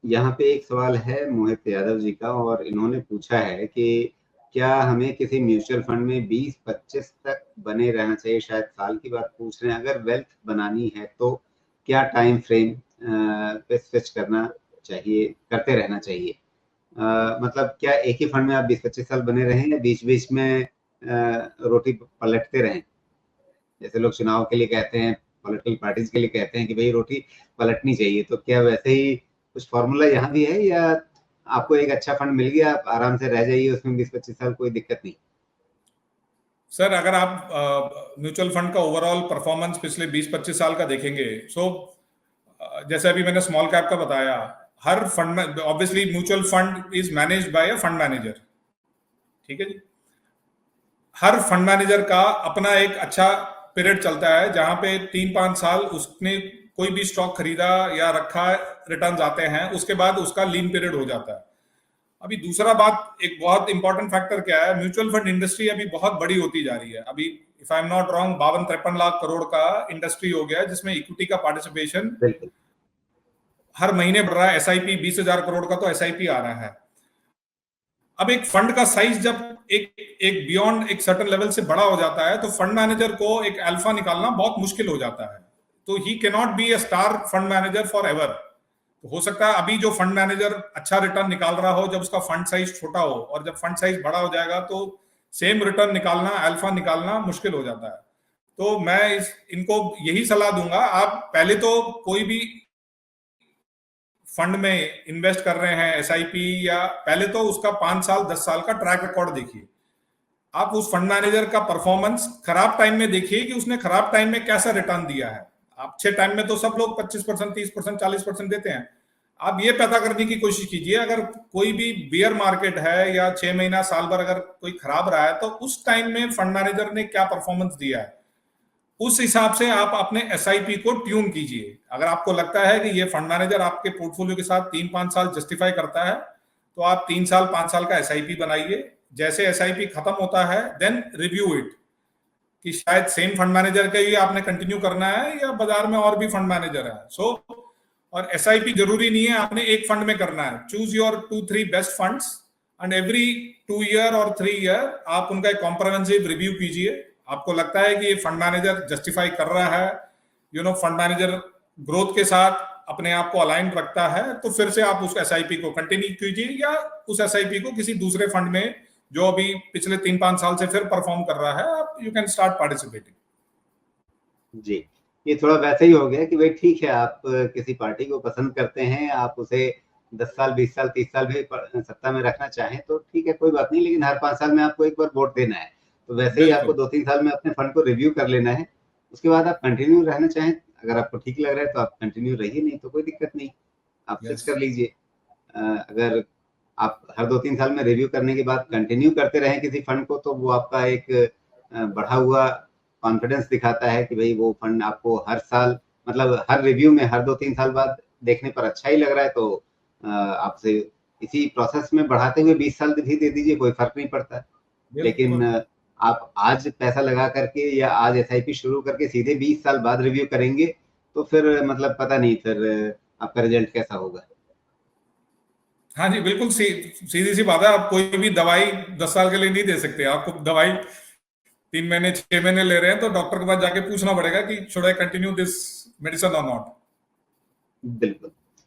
यहाँ पे एक सवाल है मोहित यादव जी का, और इन्होंने पूछा है कि क्या हमें किसी म्यूचुअल फंड में 20-25 तक बने रहना चाहिए? शायद साल की बात पूछ रहे हैं। अगर वेल्थ बनानी है तो क्या टाइम फ्रेम पे स्विच करना चाहिए, करते रहना चाहिए? मतलब क्या एक ही फंड में आप 20-25 साल बने रहें, या बीच बीच में रोटी पलटते रहें? जैसे लोग चुनाव के लिए कहते हैं, पॉलिटिकल पार्टीज के लिए कहते हैं कि भाई रोटी पलटनी चाहिए, तो क्या वैसे ही कुछ फॉर्मूला यहाँ भी है, या आपको एक अच्छा फंड मिल गया, आप आराम से रह जाइए उसमें 20-25 साल, कोई दिक्कत नहीं? सर, अगर आप म्यूचुअल फंड का ओवरऑल परफॉर्मेंस पिछले 20-25 साल का देखेंगे, जैसे अभी मैंने स्मॉल कैप का बताया, हर फंड में obviously mutual fund is managed by a fund manager, ठीक है जी। हर फंड मैनेजर का अपना एक अच्छा पीरियड चलता है जहां पे 3-5 साल उसने कोई भी स्टॉक खरीदा या रखा, रिटर्न्स आते हैं, उसके बाद उसका लीन पीरियड हो जाता है। अभी दूसरा बात, एक बहुत इंपॉर्टेंट फैक्टर क्या है, म्यूचुअल फंड इंडस्ट्री अभी बहुत बड़ी होती जा रही है। अभी if I am not wrong 52-53 lakh crore का इंडस्ट्री हो गया है, जिसमें इक्विटी का पार्टिसिपेशन बिल्कुल। हर महीने बढ़ रहा है। एसआईपी 20,000 करोड़ का तो एसआईपी आ रहा है। अब एक फंड का साइज जब एक एक बियॉन्ड एक सर्टेन लेवल से बड़ा हो जाता है, तो फंड मैनेजर को एक अल्फा निकालना बहुत मुश्किल हो जाता है। तो he can not be a star fund manager for ever. तो हो सकता है अभी जो फंड मैनेजर अच्छा रिटर्न निकाल रहा हो, जब उसका फंड साइज छोटा हो, और जब फंड साइज बड़ा हो जाएगा तो सेम रिटर्न निकालना, अल्फा निकालना मुश्किल हो जाता है। तो मैं इनको यही सलाह दूंगा, आप पहले तो कोई भी फंड में इन्वेस्ट कर रहे हैं एसआईपी, या पहले तो उसका 5 साल 10 साल का ट्रैक रिकॉर्ड देखिए। आप उस फंड मैनेजर का परफॉर्मेंस खराब टाइम में देखिए कि उसने खराब टाइम में कैसा रिटर्न दिया है। अच्छे टाइम में तो सब लोग 25%, 30%, 40% देते हैं। आप ये पता करने की कोशिश कीजिए, अगर कोई भी बियर मार्केट है या 6 महीना साल भर अगर कोई खराब रहा है, तो उस टाइम में फंड मैनेजर ने क्या परफॉर्मेंस दिया है, उस हिसाब से आप अपने एसआईपी को ट्यून कीजिए। अगर आपको लगता है कि ये फंड मैनेजर आपके पोर्टफोलियो के साथ 3-5 साल जस्टिफाई करता है, तो आप 3 साल 5 साल का एसआईपी बनाइए। जैसे एसआईपी खत्म होता है, देन रिव्यू इट, कि शायद सेम फंड मैनेजर का ही आपने कंटिन्यू करना है, या बाजार में और भी फंड मैनेजर है। और एसआईपी जरूरी नहीं है आपने एक फंड में करना है। Choose your 2-3 best funds, and every 2 year और 3 ईयर आप उनका एक कॉम्प्रिहेंसिव रिव्यू कीजिए। आपको लगता है कि ये फंड मैनेजर जस्टिफाई कर रहा है, फंड मैनेजर ग्रोथ के साथ अपने आप को अलाइन रखता है, तो फिर से आप उस एसआईपी को कंटिन्यू कीजिए, या उस एसआईपी को किसी दूसरे फंड में जो अभी पिछले 3-5 साल से फिर परफॉर्म कर रहा है, आप यू कैन स्टार्ट पार्टिसिपेटिंग। जी, ये थोड़ा वैसे ही हो गया कि भाई ठीक है, आप किसी पार्टी को पसंद करते हैं, आप उसे 10 साल, 20 साल, 30 साल भी सत्ता में रखना चाहें तो ठीक है, कोई बात नहीं, लेकिन हर 5 साल में आपको एक बार वोट देना है। तो वैसे ही आपको बिल्कुल 2-3 साल में अपने फंड को रिव्यू कर लेना है। उसके बाद आप कंटिन्यू रहना चाहें, अगर आपको ठीक लग रहा है तो आप कंटिन्यू रहिए, नहीं तो कोई दिक्कत नहीं, आप स्विच यस। कर लीजिए। अगर आप हर 2-3 साल में रिव्यू करने के बाद कंटिन्यू करते रहें किसी फंड को, तो वो आपका एक बढ़ा हुआ कॉन्फिडेंस दिखाता है कि भाई वो फंड आपको हर साल, मतलब हर रिव्यू में हर 2-3 साल बाद देखने पर अच्छा ही लग रहा है, तो आपसे इसी प्रोसेस में बढ़ाते हुए 20 साल भी दे दीजिए, कोई फर्क नहीं पड़ता। लेकिन बिल्कुल आप आज पैसा लगा करके या आज एसआईपी शुरू करके सीधे 20 साल बाद रिव्यू करेंगे, तो फिर मतलब पता नहीं फिर आपका रिजल्ट कैसा होगा। हाँ जी, बिल्कुल सीधी सी बात है। आप कोई भी दवाई 10 साल के लिए नहीं दे सकते। आपको दवाई 3 महीने 6 महीने ले रहे हैं, तो डॉक्टर के पास जाके पूछना पड़ेगा कि should I continue this medicine और नॉट। बिल्कुल।